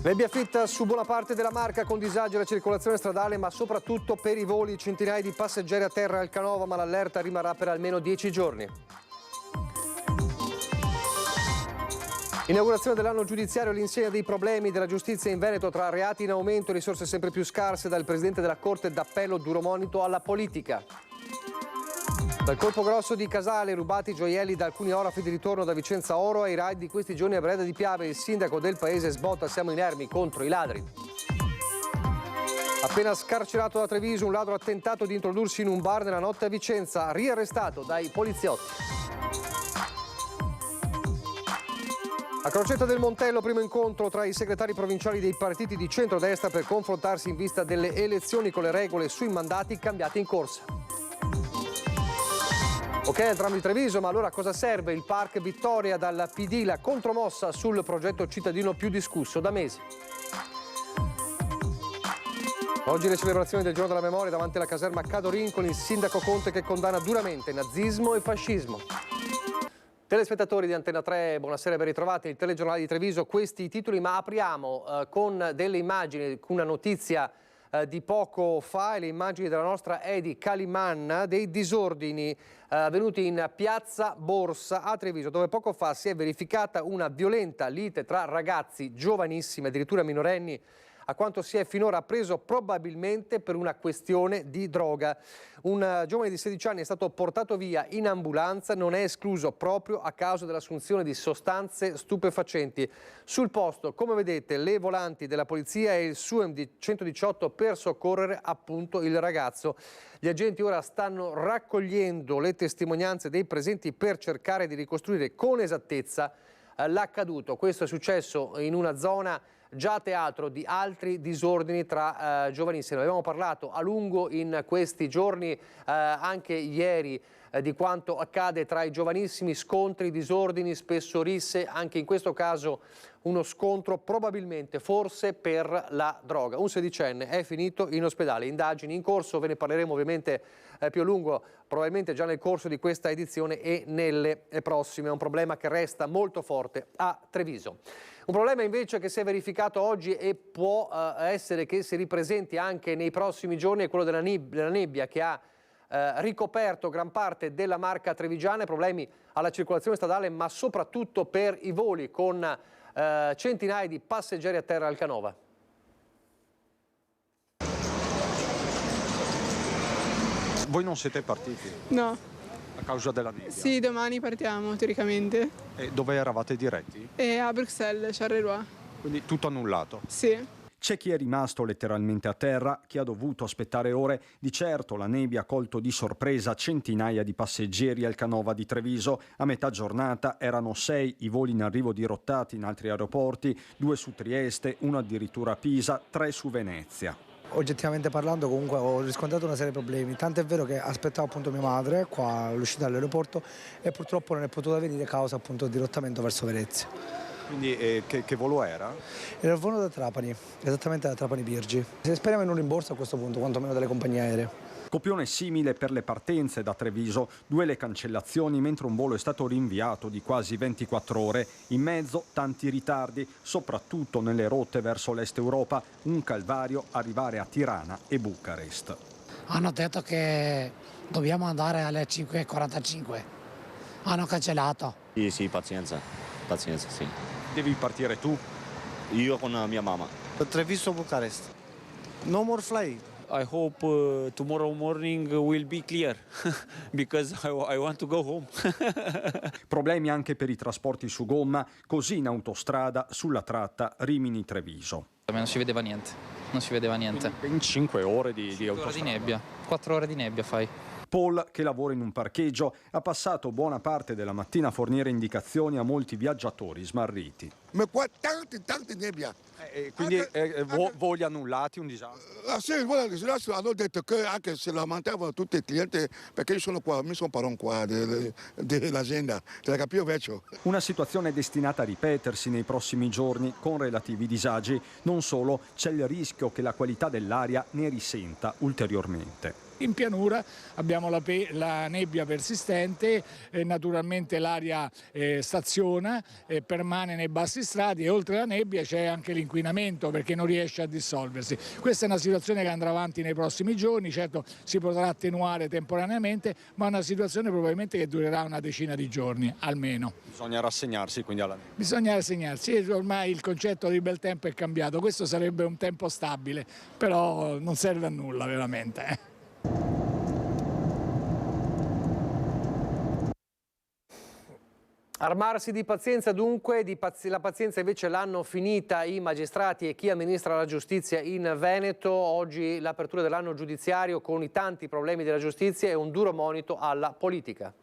Nebbia fitta su buona parte della Marca, con disagi alla circolazione stradale, ma soprattutto per i voli. Centinaia di passeggeri a terra al Canova, ma l'allerta rimarrà per almeno 10 giorni. Inaugurazione dell'anno giudiziario, l'insegna dei problemi della giustizia in Veneto, tra reati in aumento e risorse sempre più scarse, dal presidente della Corte d'Appello duro monito alla politica. Dal colpo grosso di Casale, rubati gioielli da alcuni orafi di ritorno da Vicenza Oro, ai raid di questi giorni a Breda di Piave, il sindaco del paese sbotta: siamo inermi contro i ladri. Appena scarcerato da Treviso, un ladro ha tentato di introdursi in un bar nella notte a Vicenza, riarrestato dai poliziotti. A Crocetta del Montello, primo incontro tra i segretari provinciali dei partiti di centrodestra per confrontarsi in vista delle elezioni con le regole sui mandati cambiate in corsa. Ok, al tram di Treviso, ma allora cosa serve il Park Vittoria? Dal PD la contromossa sul progetto cittadino più discusso da mesi. Oggi le celebrazioni del Giorno della Memoria davanti alla caserma Cadorin, con il sindaco Conte che condanna duramente nazismo e fascismo. Telespettatori di Antena 3, buonasera e ben ritrovati. Il telegiornale di Treviso, questi i titoli, ma apriamo con delle immagini, con una notizia di poco fa, e le immagini della nostra Edi Calimanna, dei disordini avvenuti in piazza Borsa a Treviso, dove poco fa si è verificata una violenta lite tra ragazzi giovanissimi, addirittura minorenni, a quanto si è finora appreso probabilmente per una questione di droga. Un giovane di 16 anni è stato portato via in ambulanza, non è escluso proprio a causa dell'assunzione di sostanze stupefacenti. Sul posto, come vedete, le volanti della polizia e il SUEM di 118 per soccorrere appunto il ragazzo. Gli agenti ora stanno raccogliendo le testimonianze dei presenti per cercare di ricostruire con esattezza l'accaduto. Questo è successo in una zona già teatro di altri disordini tra giovanissimi. Abbiamo parlato a lungo in questi giorni, anche ieri, di quanto accade tra i giovanissimi: scontri, disordini, spesso risse, anche in questo caso uno scontro probabilmente, forse, per la droga. Un sedicenne è finito in ospedale, indagini in corso, ve ne parleremo ovviamente più a lungo, probabilmente già nel corso di questa edizione e nelle prossime. È un problema che resta molto forte a Treviso. Un problema invece che si è verificato oggi e può essere che si ripresenti anche nei prossimi giorni è quello della nebbia che ha ricoperto gran parte della Marca trevigiana, problemi alla circolazione stradale, ma soprattutto per i voli, con centinaia di passeggeri a terra al Canova. Voi non siete partiti? No. A causa della nebbia? Sì, domani partiamo teoricamente. E dove eravate diretti? A Bruxelles, Charleroi. Quindi tutto annullato? Sì. C'è chi è rimasto letteralmente a terra, chi ha dovuto aspettare ore. Di certo la nebbia ha colto di sorpresa centinaia di passeggeri al Canova di Treviso. A metà giornata erano 6 i voli in arrivo dirottati in altri aeroporti, 2 su Trieste, 1 addirittura a Pisa, 3 su Venezia. Oggettivamente parlando, comunque ho riscontrato una serie di problemi, tanto è vero che aspettavo appunto mia madre qua all'uscita dall'aeroporto e purtroppo non è potuta venire a causa appunto di dirottamento verso Venezia. Quindi che volo era? Era il volo da Trapani, esattamente da Trapani Birgi. Speriamo in un rimborso a questo punto, quantomeno delle compagnie aeree. Copione simile per le partenze da Treviso, 2 le cancellazioni mentre un volo è stato rinviato di quasi 24 ore. In mezzo tanti ritardi, soprattutto nelle rotte verso l'est Europa, un calvario arrivare a Tirana e Bucarest. Hanno detto che dobbiamo andare alle 5:45, hanno cancellato. Sì, pazienza, sì. Devi partire tu? Io con mia mamma. Treviso Bucarest. No more flight. I hope tomorrow morning will be clear because I want to go home. Problemi anche per i trasporti su gomma, così in autostrada sulla tratta Rimini-Treviso. Non si vedeva niente, non si vedeva niente. Ben 5 ore di autostrada. 4 ore di nebbia, 4 ore di nebbia fai. Paul, che lavora in un parcheggio, ha passato buona parte della mattina a fornire indicazioni a molti viaggiatori smarriti. ma qua tante nebbia. Quindi voli annullati, un disastro. Sì, hanno detto che anche se lamentavano tutti i clienti perché io sono qua, mi sono parron qua dell'azienda, della Capio Vecchio. Una situazione destinata a ripetersi nei prossimi giorni con relativi disagi. Non solo, c'è il rischio che la qualità dell'aria ne risenta ulteriormente. In pianura abbiamo la nebbia persistente, naturalmente l'aria staziona, permane nei bassi strati e oltre la nebbia c'è anche l'inquinamento perché non riesce a dissolversi. Questa è una situazione che andrà avanti nei prossimi giorni, certo si potrà attenuare temporaneamente, ma è una situazione probabilmente che durerà una decina di giorni almeno. Bisogna rassegnarsi quindi alla nebbia. Bisogna rassegnarsi, ormai il concetto di bel tempo è cambiato, questo sarebbe un tempo stabile, però non serve a nulla veramente. Armarsi di pazienza dunque, la pazienza invece l'hanno finita i magistrati e chi amministra la giustizia in Veneto. Oggi l'apertura dell'anno giudiziario con i tanti problemi della giustizia è un duro monito alla politica.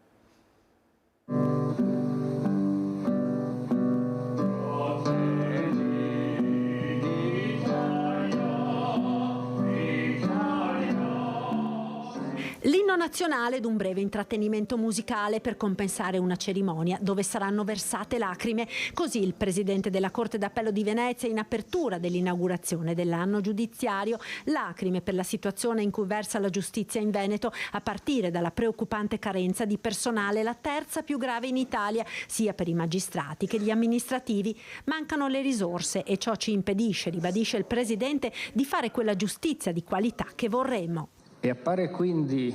L'inno nazionale ed un breve intrattenimento musicale per compensare una cerimonia dove saranno versate lacrime. Così il presidente della Corte d'Appello di Venezia in apertura dell'inaugurazione dell'anno giudiziario. Lacrime per la situazione in cui versa la giustizia in Veneto, a partire dalla preoccupante carenza di personale, la terza più grave in Italia, sia per i magistrati che gli amministrativi. Mancano le risorse e ciò ci impedisce, ribadisce il presidente, di fare quella giustizia di qualità che vorremmo. E appare quindi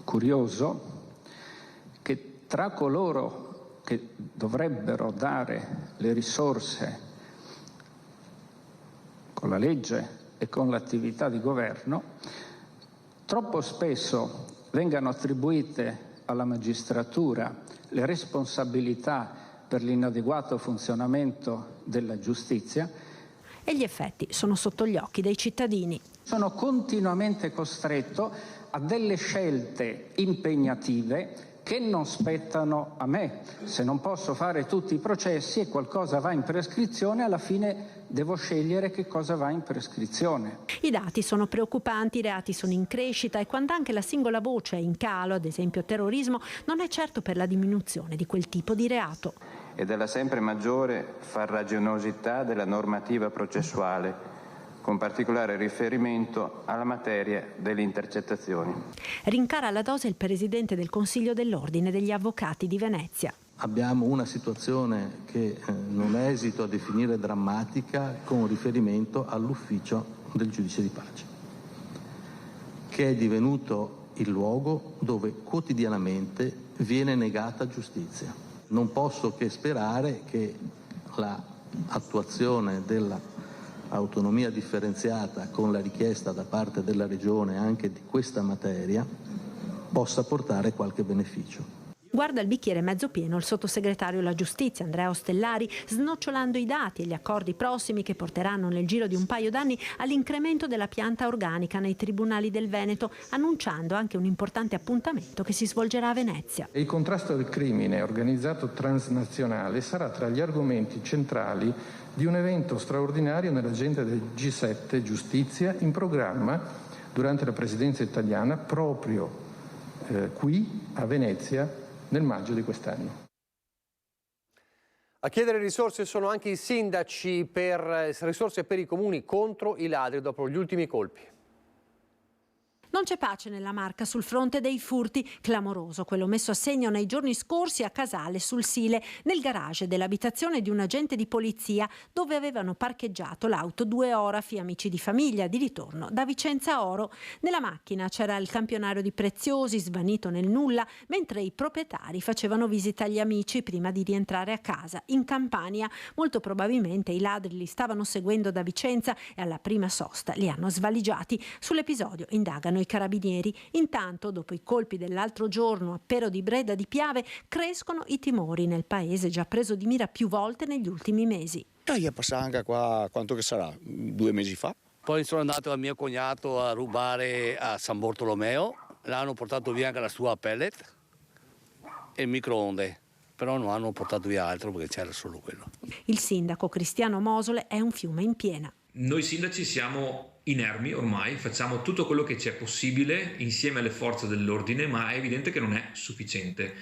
curioso che tra coloro che dovrebbero dare le risorse con la legge e con l'attività di governo, troppo spesso vengano attribuite alla magistratura le responsabilità per l'inadeguato funzionamento della giustizia. E gli effetti sono sotto gli occhi dei cittadini. Sono continuamente costretto a delle scelte impegnative che non spettano a me. Se non posso fare tutti i processi e qualcosa va in prescrizione, alla fine devo scegliere che cosa va in prescrizione. I dati sono preoccupanti, i reati sono in crescita e quando anche la singola voce è in calo, ad esempio terrorismo, non è certo per la diminuzione di quel tipo di reato. E della sempre maggiore farraginosità della normativa processuale, con particolare riferimento alla materia delle intercettazioni. Rincara la dose il presidente del Consiglio dell'Ordine degli Avvocati di Venezia. Abbiamo una situazione che non esito a definire drammatica con riferimento all'ufficio del giudice di pace, che è divenuto il luogo dove quotidianamente viene negata giustizia. Non posso che sperare che l'attuazione della autonomia differenziata con la richiesta da parte della Regione anche di questa materia possa portare qualche beneficio. Guarda il bicchiere mezzo pieno il sottosegretario alla giustizia Andrea Ostellari, snocciolando i dati e gli accordi prossimi che porteranno nel giro di un paio d'anni all'incremento della pianta organica nei tribunali del Veneto, annunciando anche un importante appuntamento che si svolgerà a Venezia. Il contrasto del crimine organizzato transnazionale sarà tra gli argomenti centrali di un evento straordinario nell'agenda del G7 Giustizia in programma durante la presidenza italiana proprio qui a Venezia nel maggio di quest'anno. A chiedere risorse sono anche i sindaci risorse per i comuni contro i ladri dopo gli ultimi colpi. Non c'è pace nella Marca sul fronte dei furti. Clamoroso quello messo a segno nei giorni scorsi a Casale sul Sile, nel garage dell'abitazione di un agente di polizia dove avevano parcheggiato l'auto due orafi amici di famiglia di ritorno da Vicenza Oro. Nella macchina c'era il campionario di preziosi svanito nel nulla, mentre i proprietari facevano visita agli amici prima di rientrare a casa in Campania. Molto probabilmente i ladri li stavano seguendo da Vicenza e alla prima sosta li hanno svaligiati. Sull'episodio indagano i carabinieri. Intanto, dopo i colpi dell'altro giorno a Pero di Breda di Piave, crescono i timori nel paese già preso di mira più volte negli ultimi mesi. Io passavo anche qua, quanto che sarà? 2 mesi fa. Poi sono andato a mio cognato a rubare a San Bartolomeo, l'hanno portato via anche la sua pellet e il microonde. però non hanno portato via altro perché c'era solo quello. Il sindaco Cristiano Mosole è un fiume in piena. Noi sindaci siamo inermi ormai, facciamo tutto quello che c'è possibile insieme alle forze dell'ordine, ma è evidente che non è sufficiente.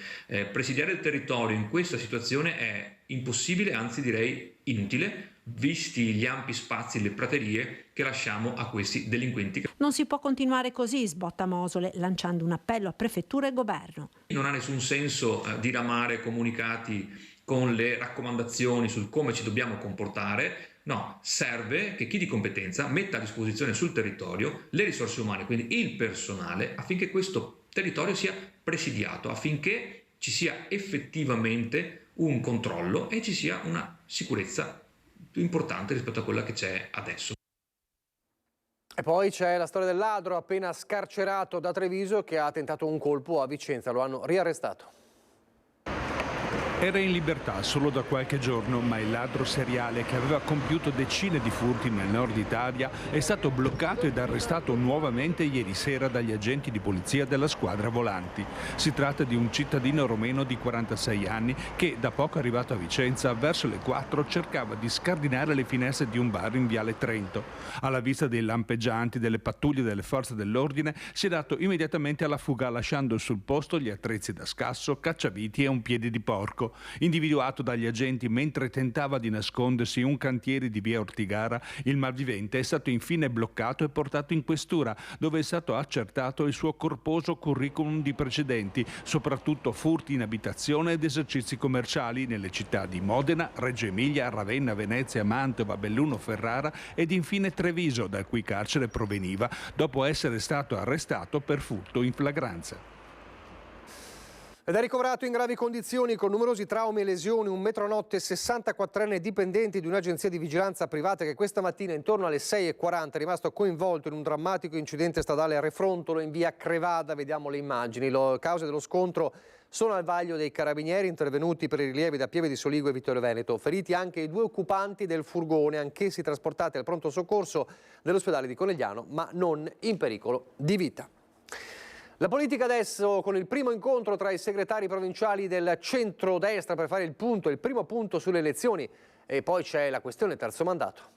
Presidiare il territorio in questa situazione è impossibile, anzi direi inutile, visti gli ampi spazi, le praterie che lasciamo a questi delinquenti. Non si può continuare così, sbotta Mosole, lanciando un appello a prefettura e governo. Non ha nessun senso diramare comunicati con le raccomandazioni su come ci dobbiamo comportare. No, serve che chi di competenza metta a disposizione sul territorio le risorse umane, quindi il personale, affinché questo territorio sia presidiato, affinché ci sia effettivamente un controllo e ci sia una sicurezza più importante rispetto a quella che c'è adesso. E poi c'è la storia del ladro appena scarcerato da Treviso che ha tentato un colpo a Vicenza, lo hanno riarrestato. Era in libertà solo da qualche giorno, ma il ladro seriale che aveva compiuto decine di furti nel nord Italia è stato bloccato ed arrestato nuovamente ieri sera dagli agenti di polizia della squadra volanti. Si tratta di un cittadino romeno di 46 anni che, da poco arrivato a Vicenza, verso le 4 cercava di scardinare le finestre di un bar in Viale Trento. Alla vista dei lampeggianti delle pattuglie delle forze dell'ordine si è dato immediatamente alla fuga, lasciando sul posto gli attrezzi da scasso, cacciaviti e un piede di porco. Individuato dagli agenti mentre tentava di nascondersi in un cantiere di via Ortigara, il malvivente è stato infine bloccato e portato in questura, dove è stato accertato il suo corposo curriculum di precedenti, soprattutto furti in abitazione ed esercizi commerciali nelle città di Modena, Reggio Emilia, Ravenna, Venezia, Mantova, Belluno, Ferrara ed infine Treviso, dal cui carcere proveniva dopo essere stato arrestato per furto in flagranza. Ed è ricoverato in gravi condizioni con numerosi traumi e lesioni un metronotte 64enne dipendente di un'agenzia di vigilanza privata che questa mattina intorno alle 6:40 è rimasto coinvolto in un drammatico incidente stradale a Refrontolo in via Crevada. Vediamo le immagini. Le cause dello scontro sono al vaglio dei carabinieri intervenuti per i rilievi da Pieve di Soligo e Vittorio Veneto. Feriti anche i 2 occupanti del furgone, anch'essi trasportati al pronto soccorso dell'ospedale di Conegliano, ma non in pericolo di vita. La politica adesso con il primo incontro tra i segretari provinciali del centro-destra per fare il primo punto sulle elezioni, e poi c'è la questione terzo mandato.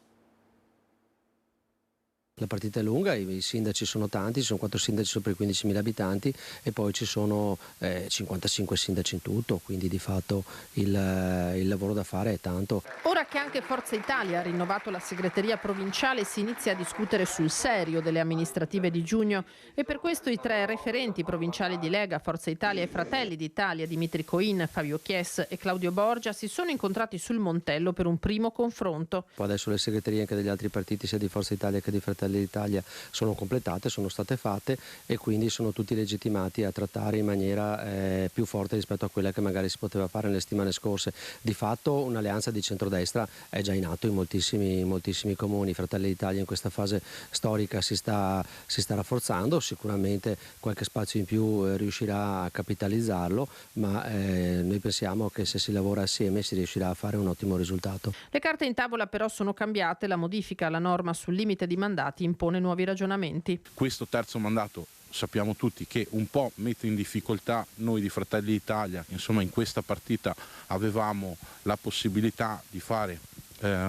La partita è lunga, i sindaci sono tanti, ci sono 4 sindaci sopra i 15.000 abitanti e poi ci sono 55 sindaci in tutto, quindi di fatto il lavoro da fare è tanto. Ora che anche Forza Italia ha rinnovato la segreteria provinciale si inizia a discutere sul serio delle amministrative di giugno e per questo i 3 referenti provinciali di Lega, Forza Italia e Fratelli d'Italia, Dimitri Coin, Fabio Chies e Claudio Borgia, si sono incontrati sul Montello per un primo confronto. Poi adesso le segreterie anche degli altri partiti, sia di Forza Italia che di Fratelli d'Italia, sono completate, sono state fatte e quindi sono tutti legittimati a trattare in maniera più forte rispetto a quella che magari si poteva fare nelle settimane scorse. Di fatto un'alleanza di centrodestra è già in atto in moltissimi comuni. Fratelli d'Italia in questa fase storica si sta rafforzando, sicuramente qualche spazio in più riuscirà a capitalizzarlo, ma noi pensiamo che se si lavora assieme si riuscirà a fare un ottimo risultato. Le carte in tavola però sono cambiate, la modifica alla norma sul limite di mandati impone nuovi ragionamenti. Questo terzo mandato sappiamo tutti che un po' mette in difficoltà noi di Fratelli d'Italia, insomma in questa partita avevamo la possibilità di fare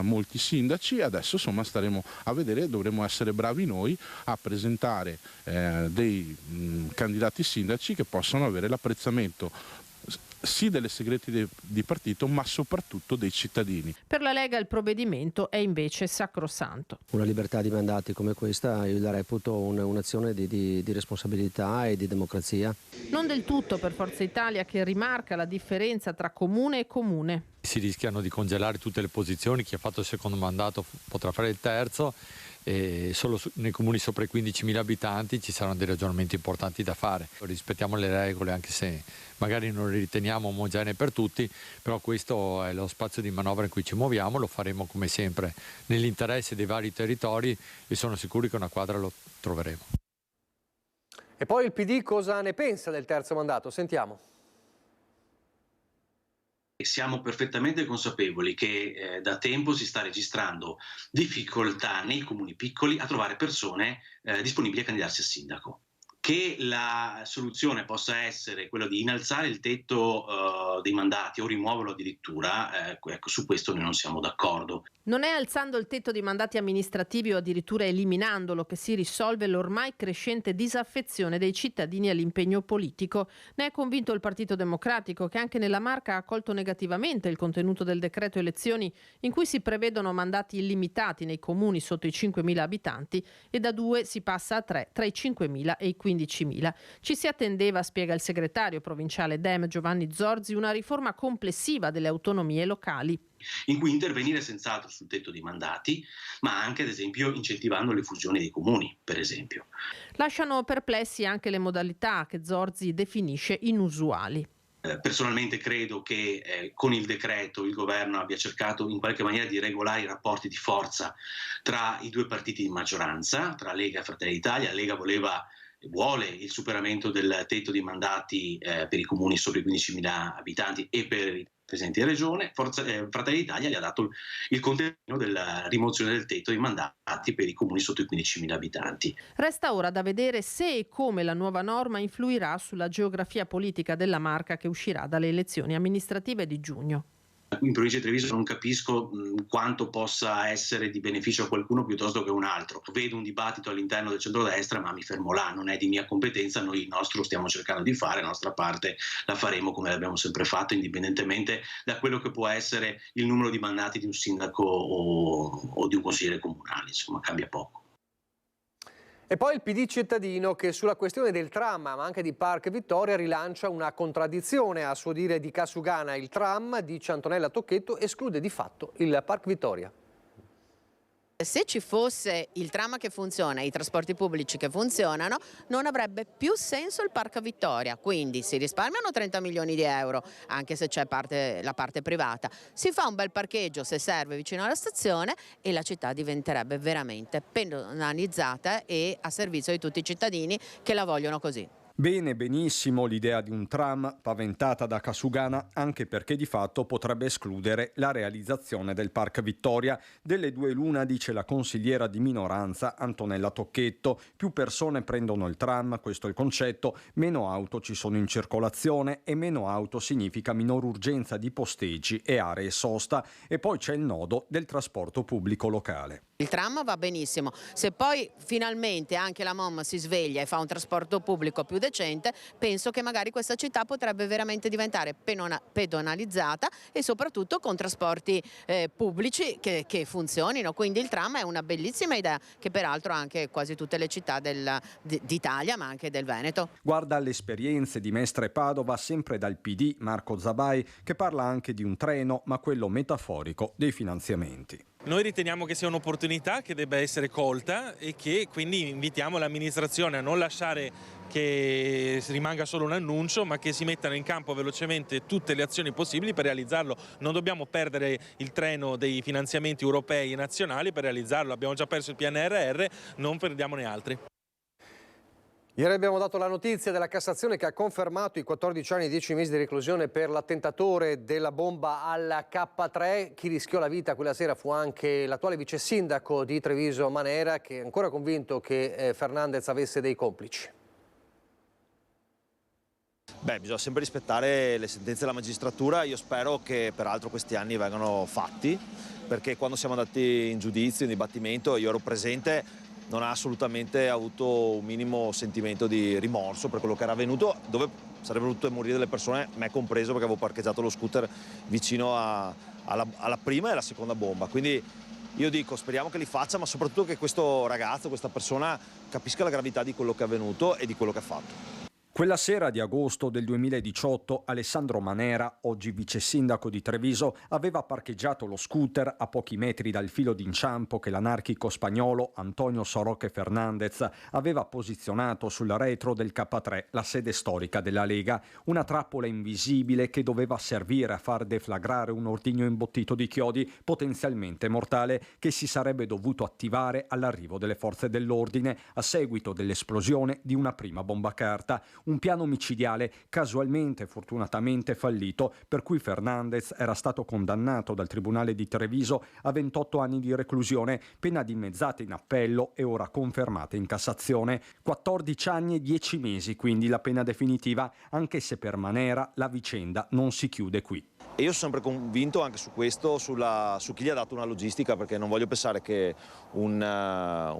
molti sindaci, adesso insomma staremo a vedere, dovremo essere bravi noi a presentare dei candidati sindaci che possano avere l'apprezzamento sì delle segreti di partito, ma soprattutto dei cittadini. Per la Lega il provvedimento è invece sacrosanto. Una libertà di mandati come questa io la reputo un'azione di responsabilità e di democrazia. Non del tutto per Forza Italia, che rimarca la differenza tra comune e comune. Si rischiano di congelare tutte le posizioni, chi ha fatto il secondo mandato potrà fare il terzo. E solo nei comuni sopra i 15.000 abitanti ci saranno dei ragionamenti importanti da fare. Rispettiamo le regole anche se magari non le riteniamo omogenee per tutti, però questo è lo spazio di manovra in cui ci muoviamo, lo faremo come sempre nell'interesse dei vari territori e sono sicuri che una quadra lo troveremo. E poi il PD cosa ne pensa del terzo mandato? Sentiamo. Siamo perfettamente consapevoli che da tempo si sta registrando difficoltà nei comuni piccoli a trovare persone disponibili a candidarsi a sindaco. Che la soluzione possa essere quella di innalzare il tetto dei mandati o rimuoverlo addirittura, ecco, su questo noi non siamo d'accordo. Non è alzando il tetto di mandati amministrativi o addirittura eliminandolo che si risolve l'ormai crescente disaffezione dei cittadini all'impegno politico. Ne è convinto il Partito Democratico, che anche nella Marca ha accolto negativamente il contenuto del decreto elezioni, in cui si prevedono mandati illimitati nei comuni sotto i 5.000 abitanti e da 2 si passa a 3 tra i 5.000 e i 15.000. Ci si attendeva, spiega il segretario provinciale Dem Giovanni Zorzi, una riforma complessiva delle autonomie locali, in cui intervenire senz'altro sul tetto dei mandati, ma anche ad esempio incentivando le fusioni dei comuni, per esempio. Lasciano perplessi anche le modalità che Zorzi definisce inusuali. Personalmente credo che con il decreto il governo abbia cercato in qualche maniera di regolare i rapporti di forza tra i due partiti di maggioranza, tra Lega e Fratelli d'Italia. La Lega vuole il superamento del tetto di mandati per i comuni sopra i 15.000 abitanti e per i presidenti di regione. Fratelli d'Italia gli ha dato il contenuto della rimozione del tetto di mandati per i comuni sotto i 15.000 abitanti. Resta ora da vedere se e come la nuova norma influirà sulla geografia politica della Marca che uscirà dalle elezioni amministrative di giugno. In provincia di Treviso non capisco quanto possa essere di beneficio a qualcuno piuttosto che a un altro. Vedo un dibattito all'interno del centrodestra, ma mi fermo là, non è di mia competenza. Noi il nostro stiamo cercando di fare, la nostra parte la faremo come l'abbiamo sempre fatto, indipendentemente da quello che può essere il numero di mandati di un sindaco o di un consigliere comunale, insomma cambia poco. E poi il PD cittadino che sulla questione del tram, ma anche di Parc Vittoria, rilancia una contraddizione. A suo dire di Casugana il tram, dice Antonella Tocchetto, esclude di fatto il Parc Vittoria. Se ci fosse il tram che funziona e i trasporti pubblici che funzionano, non avrebbe più senso il Parc Vittoria, quindi si risparmiano 30 milioni di euro, anche se c'è la parte privata, si fa un bel parcheggio se serve vicino alla stazione e la città diventerebbe veramente pedonalizzata e a servizio di tutti i cittadini che la vogliono così. Bene, benissimo l'idea di un tram paventata da Casugana, anche perché di fatto potrebbe escludere la realizzazione del Parc Vittoria. Delle due l'una, dice la consigliera di minoranza Antonella Tocchetto. Più persone prendono il tram, questo è il concetto, meno auto ci sono in circolazione e meno auto significa minor urgenza di posteggi e aree sosta. E poi c'è il nodo del trasporto pubblico locale. Il tram va benissimo, se poi finalmente anche la MOM si sveglia e fa un trasporto pubblico più decente, penso che magari questa città potrebbe veramente diventare pedonalizzata e soprattutto con trasporti pubblici che funzionino, quindi il tram è una bellissima idea che peraltro anche quasi tutte le città d'Italia ma anche del Veneto. Guarda alle esperienze di Mestre Padova, sempre dal PD, Marco Zabai, che parla anche di un treno, ma quello metaforico dei finanziamenti. Noi riteniamo che sia un'opportunità che debba essere colta e che quindi invitiamo l'amministrazione a non lasciare che rimanga solo un annuncio, ma che si mettano in campo velocemente tutte le azioni possibili per realizzarlo. Non dobbiamo perdere il treno dei finanziamenti europei e nazionali per realizzarlo, abbiamo già perso il PNRR, non perdiamone altri. Ieri abbiamo dato la notizia della Cassazione che ha confermato i 14 anni e 10 mesi di reclusione per l'attentatore della bomba alla K3. Chi rischiò la vita quella sera fu anche l'attuale vice sindaco di Treviso Manera, che è ancora convinto che Fernandez avesse dei complici. Bisogna sempre rispettare le sentenze della magistratura. Io spero che peraltro questi anni vengano fatti, perché quando siamo andati in giudizio, in dibattimento, io ero presente, non ha assolutamente avuto un minimo sentimento di rimorso per quello che era avvenuto, dove sarebbero potute morire delle persone, me compreso, perché avevo parcheggiato lo scooter vicino alla prima e alla seconda bomba. Quindi io dico, speriamo che li faccia, ma soprattutto che questo ragazzo, questa persona, capisca la gravità di quello che è avvenuto e di quello che ha fatto. Quella sera di agosto del 2018 Alessandro Manera, oggi vice sindaco di Treviso, aveva parcheggiato lo scooter a pochi metri dal filo d'inciampo che l'anarchico spagnolo Antonio Soroque Fernandez aveva posizionato sul retro del K3, la sede storica della Lega, una trappola invisibile che doveva servire a far deflagrare un ordigno imbottito di chiodi potenzialmente mortale che si sarebbe dovuto attivare all'arrivo delle forze dell'ordine a seguito dell'esplosione di una prima bomba carta. un piano micidiale casualmente, fortunatamente fallito, per cui Fernandez era stato condannato dal Tribunale di Treviso a 28 anni di reclusione, pena dimezzata in appello e ora confermata in Cassazione. 14 anni e 10 mesi quindi la pena definitiva, anche se per Manera la vicenda non si chiude qui. E io sono sempre convinto anche su questo, su chi gli ha dato una logistica, perché non voglio pensare che un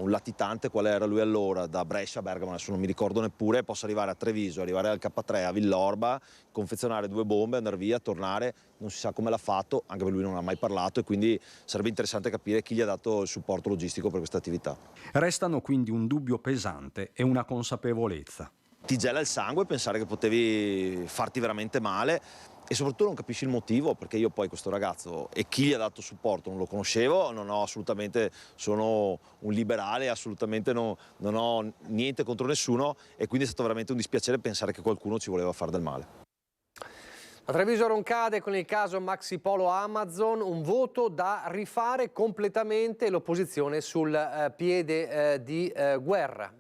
latitante, qual era lui allora, da Brescia a Bergamo, adesso non mi ricordo neppure, possa arrivare a Treviso, arrivare al K3 a Villorba, confezionare 2 bombe, andare via, tornare, non si sa come l'ha fatto, anche perché lui non ha mai parlato, e quindi sarebbe interessante capire chi gli ha dato il supporto logistico per questa attività. Restano quindi un dubbio pesante e una consapevolezza. Ti gela il sangue pensare che potevi farti veramente male, e soprattutto non capisci il motivo, perché io poi questo ragazzo e chi gli ha dato supporto non lo conoscevo, sono un liberale, assolutamente non ho niente contro nessuno, e quindi è stato veramente un dispiacere pensare che qualcuno ci voleva fare del male. A Treviso roncade con il caso Maxi Polo Amazon, un voto da rifare completamente, l'opposizione sul piede di guerra.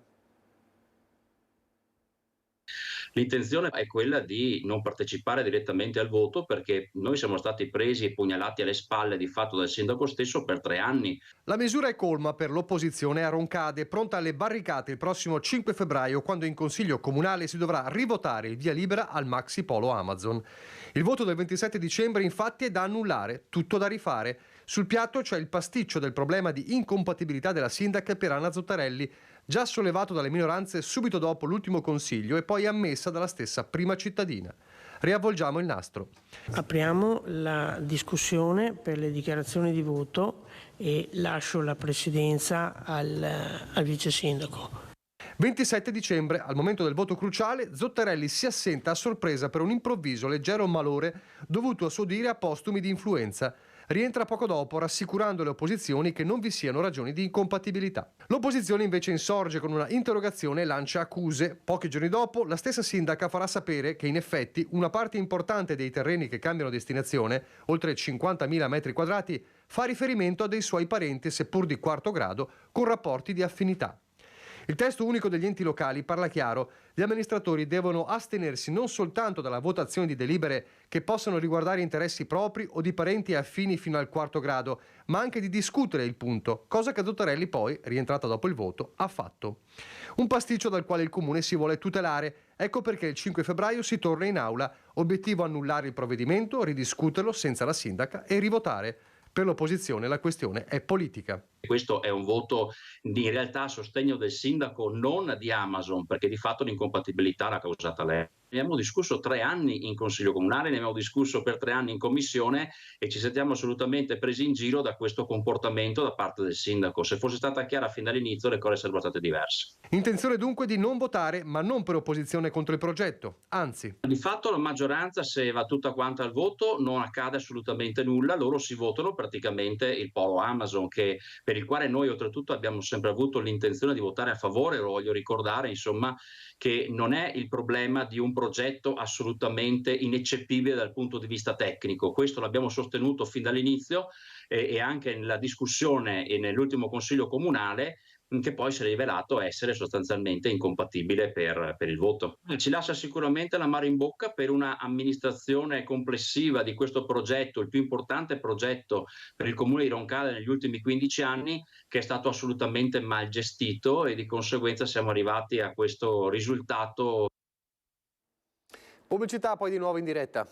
L'intenzione è quella di non partecipare direttamente al voto, perché noi siamo stati presi e pugnalati alle spalle di fatto dal sindaco stesso per 3 anni. La misura è colma per l'opposizione a Roncade, pronta alle barricate il prossimo 5 febbraio, quando in Consiglio Comunale si dovrà rivotare il via libera al Maxi Polo Amazon. Il voto del 27 dicembre infatti è da annullare, tutto da rifare. Sul piatto c'è il pasticcio del problema di incompatibilità della sindaca per Anna Zottarelli, già sollevato dalle minoranze subito dopo l'ultimo consiglio e poi ammessa dalla stessa prima cittadina. Riavvolgiamo il nastro. Apriamo la discussione per le dichiarazioni di voto e lascio la presidenza al vice sindaco. 27 dicembre, al momento del voto cruciale, Zottarelli si assenta a sorpresa per un improvviso leggero malore dovuto a suo dire a postumi di influenza. Rientra poco dopo rassicurando le opposizioni che non vi siano ragioni di incompatibilità. L'opposizione invece insorge con una interrogazione e lancia accuse. Pochi giorni dopo la stessa sindaca farà sapere che in effetti una parte importante dei terreni che cambiano destinazione, oltre 50.000 metri quadrati, fa riferimento a dei suoi parenti seppur di quarto grado con rapporti di affinità. Il testo unico degli enti locali parla chiaro. Gli amministratori devono astenersi non soltanto dalla votazione di delibere che possano riguardare interessi propri o di parenti affini fino al quarto grado, ma anche di discutere il punto, cosa che Zottarelli poi, rientrata dopo il voto, ha fatto. Un pasticcio dal quale il Comune si vuole tutelare. Ecco perché il 5 febbraio si torna in aula. Obiettivo annullare il provvedimento, ridiscuterlo senza la sindaca e rivotare. Per l'opposizione la questione è politica. Questo è un voto in realtà a sostegno del sindaco, non di Amazon, perché di fatto l'incompatibilità l'ha causata lei. Ne abbiamo discusso 3 anni in Consiglio Comunale, ne abbiamo discusso per 3 anni in Commissione e ci sentiamo assolutamente presi in giro da questo comportamento da parte del sindaco. Se fosse stata chiara fin dall'inizio le cose sarebbero state diverse. Intenzione dunque di non votare, ma non per opposizione contro il progetto, anzi. Di fatto la maggioranza, se va tutta quanta al voto, non accade assolutamente nulla, loro si votano praticamente il polo Amazon, per il quale noi oltretutto abbiamo sempre avuto l'intenzione di votare a favore. Lo voglio ricordare, insomma, che non è il problema di un progetto assolutamente ineccepibile dal punto di vista tecnico. Questo l'abbiamo sostenuto fin dall'inizio e anche nella discussione e nell'ultimo Consiglio Comunale, che poi si è rivelato essere sostanzialmente incompatibile per il voto. Ci lascia sicuramente l'amaro in bocca per una amministrazione complessiva di questo progetto, il più importante progetto per il Comune di Roncade negli ultimi 15 anni, che è stato assolutamente mal gestito e di conseguenza siamo arrivati a questo risultato. Pubblicità, poi di nuovo in diretta.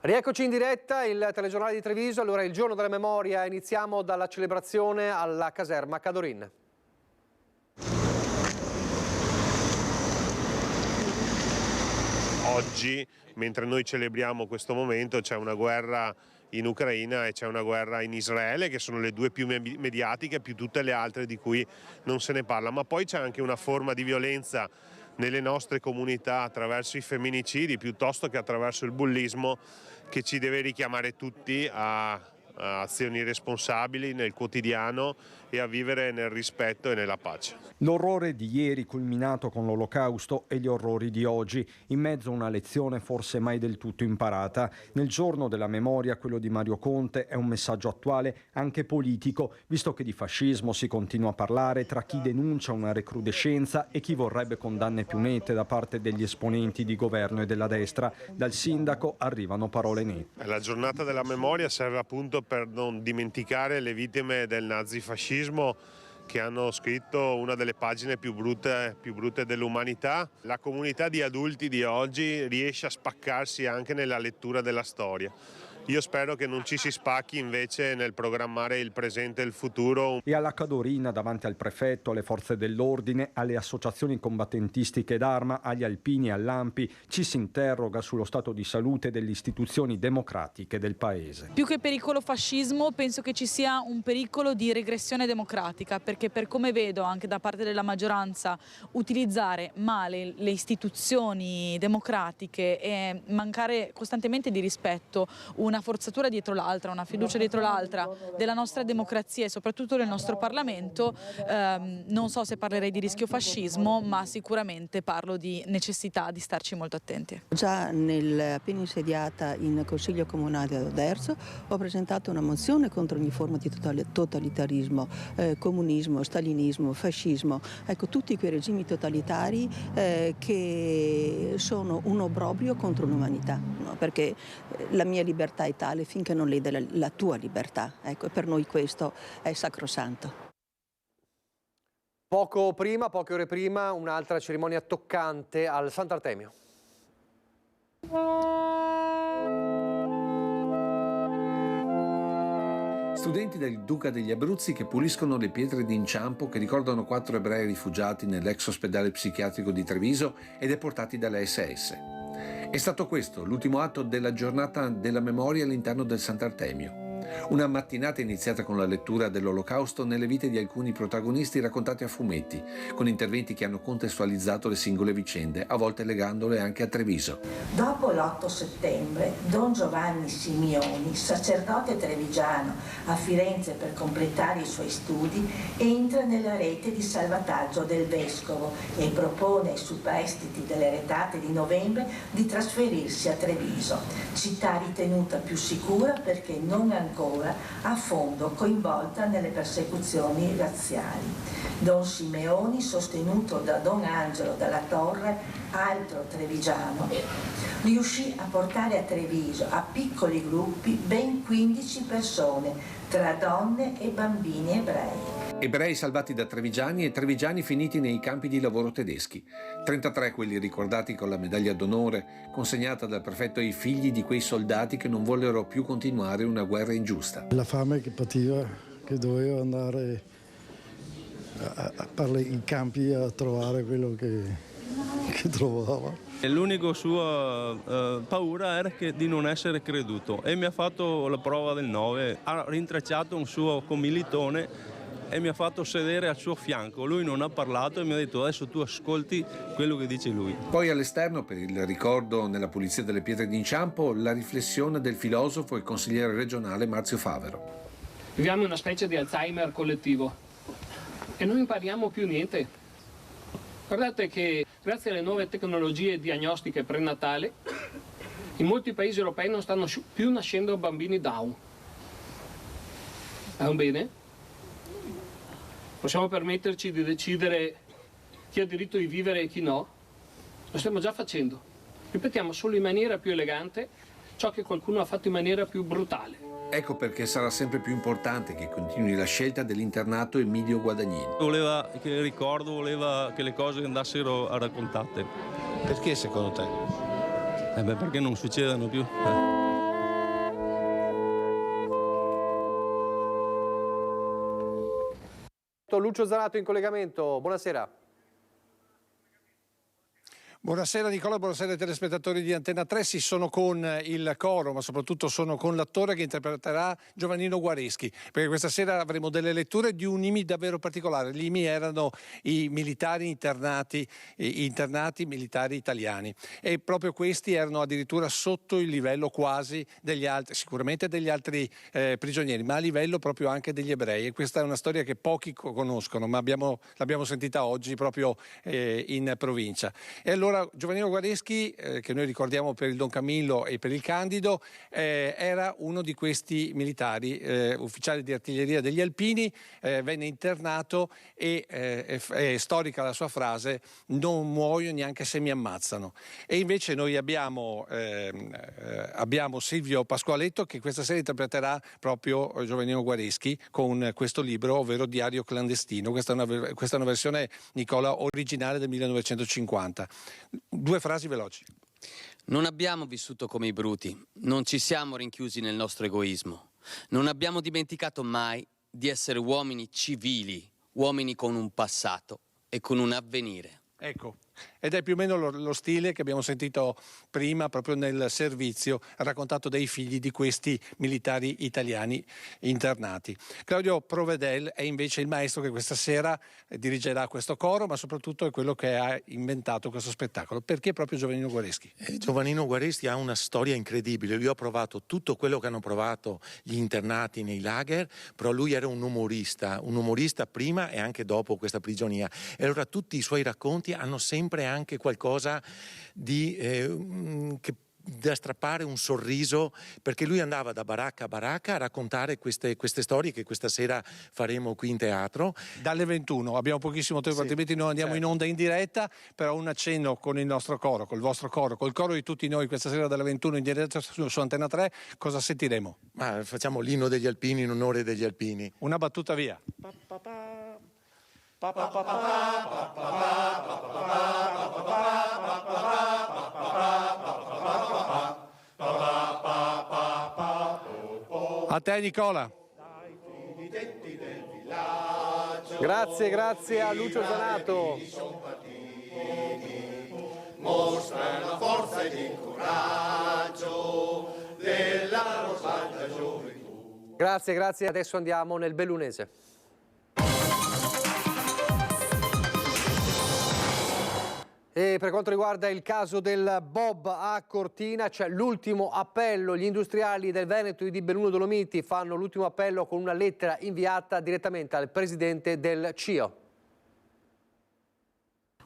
Rieccoci in diretta, il telegiornale di Treviso. Allora, il giorno della memoria, iniziamo dalla celebrazione alla caserma Cadorin. Oggi, mentre noi celebriamo questo momento, c'è una guerra in Ucraina e c'è una guerra in Israele, che sono le due più mediatiche, più tutte le altre di cui non se ne parla. Ma poi c'è anche una forma di violenza nelle nostre comunità attraverso i femminicidi piuttosto che attraverso il bullismo, che ci deve richiamare tutti a azioni responsabili nel quotidiano e a vivere nel rispetto e nella pace. L'orrore di ieri culminato con l'Olocausto e gli orrori di oggi, in mezzo a una lezione forse mai del tutto imparata. Nel giorno della memoria, quello di Mario Conte è un messaggio attuale anche politico, visto che di fascismo si continua a parlare tra chi denuncia una recrudescenza e chi vorrebbe condanne più nette da parte degli esponenti di governo e della destra. Dal sindaco arrivano parole nette. La giornata della memoria serve appunto per non dimenticare le vittime del nazifascismo che hanno scritto una delle pagine più brutte dell'umanità. La comunità di adulti di oggi riesce a spaccarsi anche nella lettura della storia. Io spero che non ci si spacchi invece nel programmare il presente e il futuro. E alla Cadorina, davanti al prefetto, alle forze dell'ordine, alle associazioni combattentistiche d'arma, agli alpini e all'ANPI, ci si interroga sullo stato di salute delle istituzioni democratiche del Paese. Più che pericolo fascismo, penso che ci sia un pericolo di regressione democratica, perché per come vedo anche da parte della maggioranza utilizzare male le istituzioni democratiche e mancare costantemente di rispetto, una forzatura dietro l'altra, una fiducia dietro l'altra della nostra democrazia e soprattutto del nostro Parlamento, non so se parlerei di rischio fascismo, ma sicuramente parlo di necessità di starci molto attenti. Già appena insediata in Consiglio Comunale ad Oderzo ho presentato una mozione contro ogni forma di totalitarismo, comunismo, stalinismo, fascismo, ecco tutti quei regimi totalitari che sono un obbrobrio contro l'umanità, no? Perché la mia libertà è tale finché non lede la tua libertà, ecco, e per noi questo è sacrosanto. Poche ore prima, un'altra cerimonia toccante al Sant'Artemio. Studenti del Duca degli Abruzzi che puliscono le pietre d'inciampo che ricordano 4 ebrei rifugiati nell'ex ospedale psichiatrico di Treviso e deportati dalle SS. È stato questo l'ultimo atto della giornata della memoria all'interno del Sant'Artemio. Una mattinata iniziata con la lettura dell'Olocausto nelle vite di alcuni protagonisti raccontati a fumetti, con interventi che hanno contestualizzato le singole vicende, a volte legandole anche a Treviso. Dopo l'8 settembre, Don Giovanni Simioni, sacerdote trevigiano a Firenze per completare i suoi studi, entra nella rete di salvataggio del vescovo e propone ai superstiti delle retate di novembre di trasferirsi a Treviso, città ritenuta più sicura perché non ancora a fondo coinvolta nelle persecuzioni razziali. Don Simeoni, sostenuto da Don Angelo dalla Torre, altro trevigiano, riuscì a portare a Treviso a piccoli gruppi ben 15 persone, tra donne e bambini ebrei. Ebrei salvati da trevigiani e trevigiani finiti nei campi di lavoro tedeschi. 33 quelli ricordati con la medaglia d'onore consegnata dal prefetto ai figli di quei soldati che non vollero più continuare una guerra ingiusta. La fame che pativa, che doveva andare per i campi a trovare quello che trovava. L'unica sua paura era di non essere creduto e mi ha fatto la prova del 9, ha rintracciato un suo commilitone e mi ha fatto sedere al suo fianco. Lui non ha parlato e mi ha detto adesso tu ascolti quello che dice lui. Poi all'esterno, per il ricordo nella pulizia delle pietre d'inciampo, la riflessione del filosofo e consigliere regionale Marzio Favero. Viviamo in una specie di Alzheimer collettivo e non impariamo più niente. Guardate che grazie alle nuove tecnologie diagnostiche prenatali in molti paesi europei non stanno più nascendo bambini Down. È un bene? Possiamo permetterci di decidere chi ha diritto di vivere e chi no? Lo stiamo già facendo. Ripetiamo solo in maniera più elegante ciò che qualcuno ha fatto in maniera più brutale. Ecco perché sarà sempre più importante che continui la scelta dell'internato Emilio Guadagnini. Voleva che il ricordo, voleva che le cose andassero raccontate. Perché secondo te? Perché non succedano più. Lucio Zanato in collegamento, buonasera. Buonasera Nicola, buonasera ai telespettatori di Antenna 3. Sì, sono con il coro, ma soprattutto sono con l'attore che interpreterà Giovannino Guareschi, perché questa sera avremo delle letture di un IMI davvero particolare. Gli IMI erano i militari internati militari italiani, e proprio questi erano addirittura sotto il livello quasi degli altri, sicuramente degli altri prigionieri, ma a livello proprio anche degli ebrei. E questa è una storia che pochi conoscono, ma l'abbiamo sentita oggi proprio in provincia. E allora Giovannino Guareschi, che noi ricordiamo per il Don Camillo e per il Candido, era uno di questi militari, ufficiale di artiglieria degli Alpini, venne internato e è storica la sua frase: non muoio neanche se mi ammazzano. E invece noi abbiamo Silvio Pasqualetto, che questa sera interpreterà proprio Giovannino Guareschi con questo libro, ovvero Diario clandestino. Questa è una versione, Nicola, originale del 1950. Due frasi veloci. Non abbiamo vissuto come i bruti, non ci siamo rinchiusi nel nostro egoismo, non abbiamo dimenticato mai di essere uomini civili, uomini con un passato e con un avvenire. Ecco, ed è più o meno lo stile che abbiamo sentito prima proprio nel servizio raccontato dai figli di questi militari italiani internati. Claudio Provedel è invece il maestro che questa sera dirigerà questo coro, ma soprattutto è quello che ha inventato questo spettacolo. Perché proprio Giovannino Guareschi? Giovannino Guareschi ha una storia incredibile. Lui ha provato tutto quello che hanno provato gli internati nei lager, però lui era un umorista prima e anche dopo questa prigionia. E allora tutti i suoi racconti hanno sempre anche qualcosa di da strappare un sorriso, perché lui andava da baracca a baracca a raccontare queste storie che questa sera faremo qui in teatro. Dalle 21, abbiamo pochissimo tempo, altrimenti noi andiamo in onda in diretta, però un accenno con il nostro coro, col vostro coro, col coro di tutti noi questa sera dalle 21 in diretta su Antenna 3, cosa sentiremo? Ma facciamo l'inno degli Alpini in onore degli Alpini. Una battuta via. A te Nicola. Grazie a Lucio Zanato. Mostra la forza ed il coraggio della nostalgia gioventù. Grazie. Adesso andiamo nel bellunese. E per quanto riguarda il caso del Bob a Cortina, c'è l'ultimo appello. Gli industriali del Veneto e di Belluno Dolomiti fanno l'ultimo appello con una lettera inviata direttamente al presidente del CIO.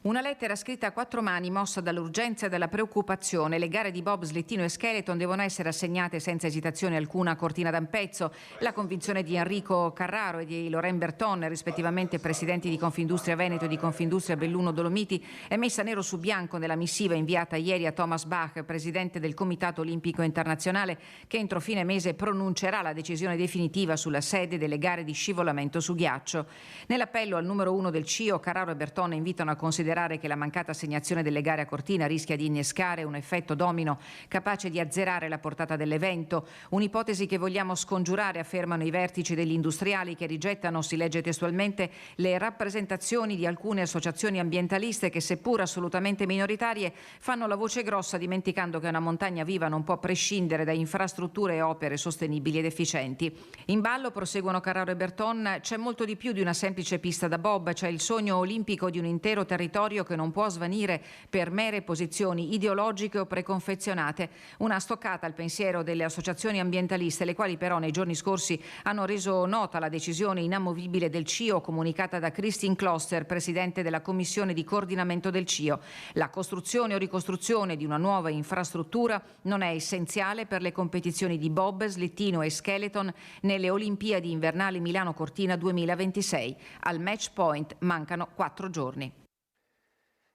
Una lettera scritta a quattro mani, mossa dall'urgenza e dalla preoccupazione. Le gare di bob, slittino e skeleton devono essere assegnate senza esitazione alcuna a Cortina d'Ampezzo. La convinzione di Enrico Carraro e di Laurent Berton, rispettivamente presidenti di Confindustria Veneto e di Confindustria Belluno Dolomiti, è messa nero su bianco nella missiva inviata ieri a Thomas Bach, presidente del Comitato Olimpico Internazionale, che entro fine mese pronuncerà la decisione definitiva sulla sede delle gare di scivolamento su ghiaccio. Nell'appello al numero 1 del CIO, Carraro e Berton invitano a considerare che la mancata assegnazione delle gare a Cortina rischia di innescare un effetto domino capace di azzerare la portata dell'evento. Un'ipotesi che vogliamo scongiurare, affermano i vertici degli industriali, che rigettano, si legge testualmente, le rappresentazioni di alcune associazioni ambientaliste che, seppur assolutamente minoritarie, fanno la voce grossa, dimenticando che una montagna viva non può prescindere da infrastrutture e opere sostenibili ed efficienti. In ballo, proseguono Carraro e Berton, c'è molto di più di una semplice pista da bob, c'è il sogno olimpico di un intero territorio che non può svanire per mere posizioni ideologiche o preconfezionate. Una stoccata al pensiero delle associazioni ambientaliste, le quali però nei giorni scorsi hanno reso nota la decisione inamovibile del CIO, comunicata da Christine Kloster, presidente della commissione di coordinamento del CIO. La costruzione o ricostruzione di una nuova infrastruttura non è essenziale per le competizioni di bob, slittino e skeleton nelle Olimpiadi invernali Milano Cortina 2026. Al match point mancano 4 giorni.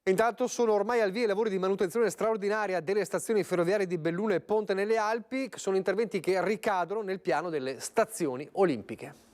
Intanto sono ormai al via i lavori di manutenzione straordinaria delle stazioni ferroviarie di Belluno e Ponte nelle Alpi, che sono interventi che ricadono nel piano delle stazioni olimpiche.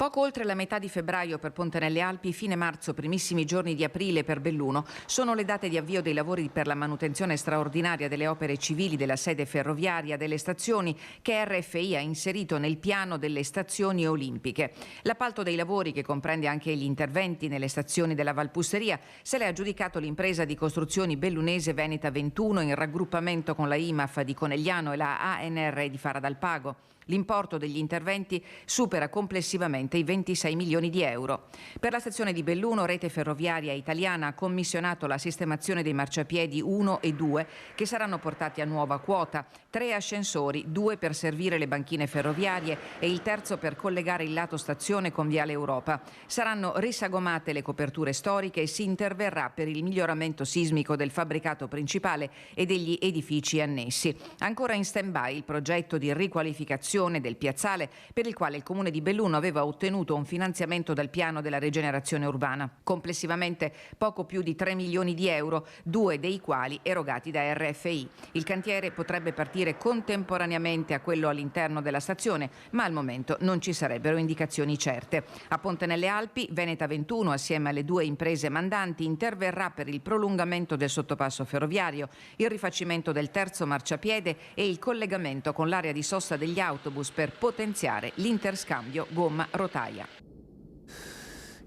Poco oltre la metà di febbraio per Ponte nelle Alpi, fine marzo, primissimi giorni di aprile per Belluno sono le date di avvio dei lavori per la manutenzione straordinaria delle opere civili della sede ferroviaria delle stazioni che RFI ha inserito nel piano delle stazioni olimpiche. L'appalto dei lavori, che comprende anche gli interventi nelle stazioni della Valpusteria, se l'è aggiudicato l'impresa di costruzioni bellunese Veneta 21 in raggruppamento con la IMAF di Conegliano e la ANR di Fara dal Pago. L'importo degli interventi supera complessivamente i 26 milioni di euro. Per la stazione di Belluno, Rete Ferroviaria Italiana ha commissionato la sistemazione dei marciapiedi 1 e 2 che saranno portati a nuova quota, 3 ascensori, 2 per servire le banchine ferroviarie e il terzo per collegare il lato stazione con Viale Europa. Saranno risagomate le coperture storiche e si interverrà per il miglioramento sismico del fabbricato principale e degli edifici annessi. Ancora in stand-by il progetto di riqualificazione del piazzale, per il quale il Comune di Belluno aveva ottenuto un finanziamento dal piano della rigenerazione urbana. Complessivamente poco più di 3 milioni di euro, 2 dei quali erogati da RFI. Il cantiere potrebbe partire contemporaneamente a quello all'interno della stazione, ma al momento non ci sarebbero indicazioni certe. A Ponte nelle Alpi, Veneta 21, assieme alle 2 imprese mandanti, interverrà per il prolungamento del sottopasso ferroviario, il rifacimento del terzo marciapiede e il collegamento con l'area di sosta degli autobus per potenziare l'interscambio gomma-rotaia.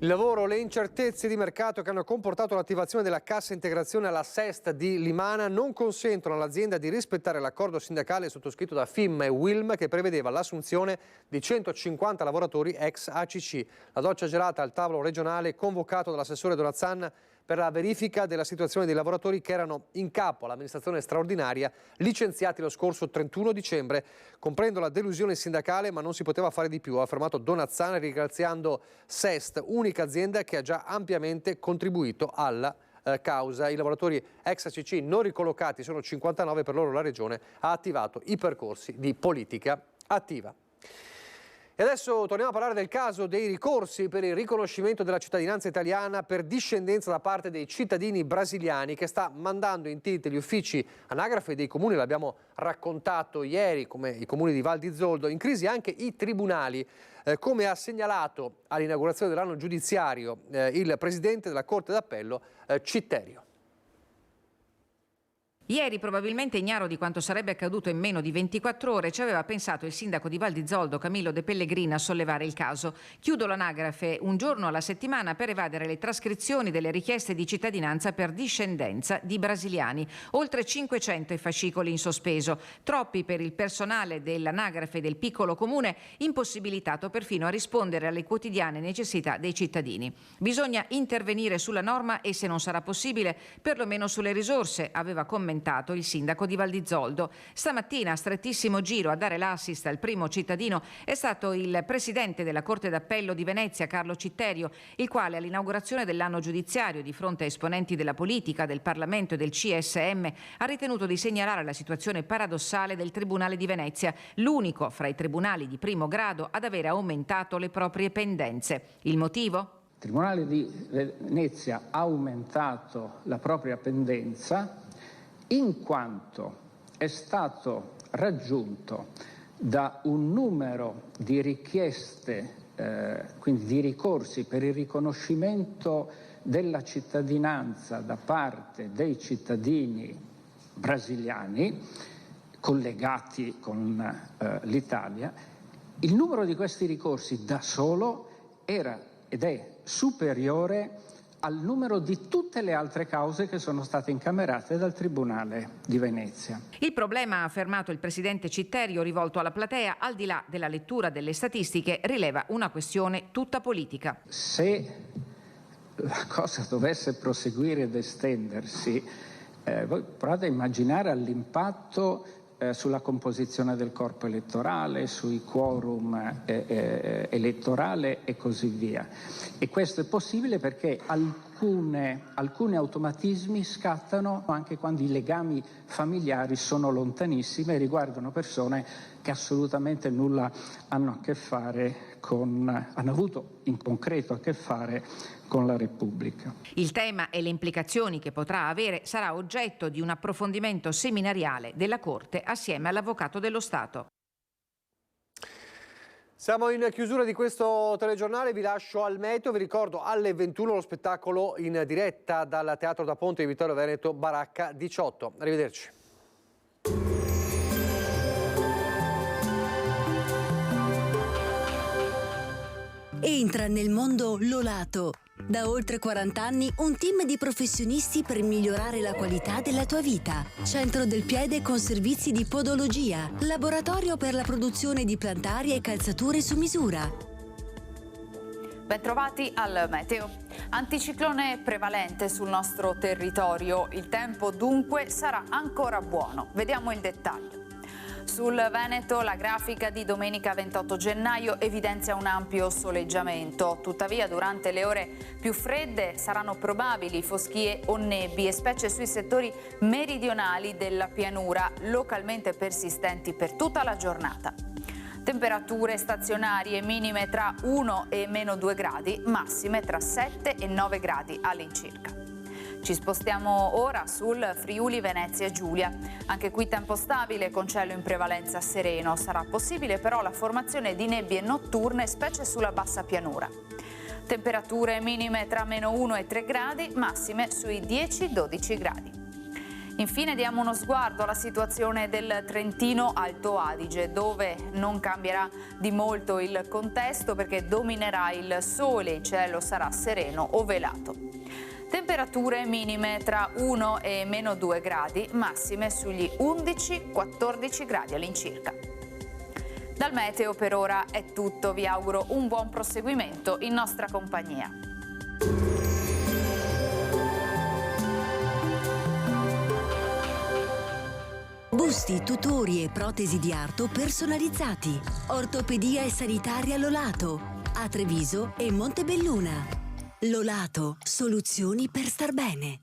Il lavoro, le incertezze di mercato che hanno comportato l'attivazione della cassa integrazione alla SEST di Limana non consentono all'azienda di rispettare l'accordo sindacale sottoscritto da FIM e UILM che prevedeva l'assunzione di 150 lavoratori ex ACC. La doccia gelata al tavolo regionale convocato dall'assessore Donazzan per la verifica della situazione dei lavoratori che erano in capo all'amministrazione straordinaria licenziati lo scorso 31 dicembre. Comprendo la delusione sindacale, ma non si poteva fare di più, ha affermato Donazzan, ringraziando SEST, unica azienda che ha già ampiamente contribuito alla causa. I lavoratori ex ACC non ricollocati sono 59, per loro la Regione ha attivato i percorsi di politica attiva. E adesso torniamo a parlare del caso dei ricorsi per il riconoscimento della cittadinanza italiana per discendenza da parte dei cittadini brasiliani, che sta mandando in tilt gli uffici anagrafe dei comuni, l'abbiamo raccontato ieri, come i comuni di Val di Zoldo, in crisi anche i tribunali, come ha segnalato all'inaugurazione dell'anno giudiziario il presidente della Corte d'Appello Citterio. Ieri, probabilmente ignaro di quanto sarebbe accaduto in meno di 24 ore, ci aveva pensato il sindaco di Val di Zoldo, Camillo De Pellegrini, a sollevare il caso. Chiudo l'anagrafe un giorno alla settimana per evadere le trascrizioni delle richieste di cittadinanza per discendenza di brasiliani. Oltre 500 i fascicoli in sospeso, troppi per il personale dell'anagrafe del piccolo comune, impossibilitato perfino a rispondere alle quotidiane necessità dei cittadini. Bisogna intervenire sulla norma e, se non sarà possibile, perlomeno sulle risorse, aveva commentato il sindaco di Val di Zoldo. Stamattina, a strettissimo giro, a dare l'assist al primo cittadino è stato il presidente della Corte d'Appello di Venezia, Carlo Citterio, il quale all'inaugurazione dell'anno giudiziario, di fronte a esponenti della politica, del Parlamento e del CSM, ha ritenuto di segnalare la situazione paradossale del Tribunale di Venezia, l'unico fra i tribunali di primo grado ad avere aumentato le proprie pendenze. Il motivo? Il Tribunale di Venezia ha aumentato la propria pendenza in quanto è stato raggiunto da un numero di richieste, quindi di ricorsi per il riconoscimento della cittadinanza da parte dei cittadini brasiliani collegati con l'Italia. Il numero di questi ricorsi da solo era ed è superiore al numero di tutte le altre cause che sono state incamerate dal Tribunale di Venezia. Il problema, ha affermato il presidente Citterio, rivolto alla platea, al di là della lettura delle statistiche, rileva una questione tutta politica. Se la cosa dovesse proseguire ed estendersi, voi provate a immaginare l'impatto sulla composizione del corpo elettorale, sui quorum elettorale e così via. E questo è possibile perché alcuni automatismi scattano anche quando i legami familiari sono lontanissimi e riguardano persone che assolutamente nulla hanno a che fare hanno avuto in concreto a che fare con la Repubblica. Il tema e le implicazioni che potrà avere sarà oggetto di un approfondimento seminariale della Corte assieme all'Avvocato dello Stato. Siamo in chiusura di questo telegiornale, vi lascio al meteo, vi ricordo alle 21 lo spettacolo in diretta dal Teatro da Ponte di Vittorio Veneto, Baracca 18. Arrivederci. Entra nel mondo Lolato. Da oltre 40 anni un team di professionisti per migliorare la qualità della tua vita. Centro del piede con servizi di podologia. Laboratorio per la produzione di plantari e calzature su misura. Bentrovati al meteo. Anticiclone prevalente sul nostro territorio. Il tempo dunque sarà ancora buono. Vediamo il dettaglio. Sul Veneto la grafica di domenica 28 gennaio evidenzia un ampio soleggiamento. Tuttavia durante le ore più fredde saranno probabili foschie o nebbie, specie sui settori meridionali della pianura, localmente persistenti per tutta la giornata. Temperature stazionarie minime tra 1 e meno 2 gradi, massime tra 7 e 9 gradi all'incirca. Ci spostiamo ora sul Friuli Venezia Giulia. Anche qui tempo stabile con cielo in prevalenza sereno. Sarà possibile però la formazione di nebbie notturne, specie sulla bassa pianura. Temperature minime tra meno 1 e 3 gradi, massime sui 10-12 gradi. Infine diamo uno sguardo alla situazione del Trentino Alto Adige, dove non cambierà di molto il contesto perché dominerà il sole, il cielo sarà sereno o velato. Temperature minime tra 1 e meno 2 gradi, massime sugli 11-14 gradi all'incirca. Dal meteo per ora è tutto, vi auguro un buon proseguimento in nostra compagnia. Busti, tutori e protesi di arto personalizzati. Ortopedia e sanitaria Lolato. A Treviso e Montebelluna. Lolato, soluzioni per star bene.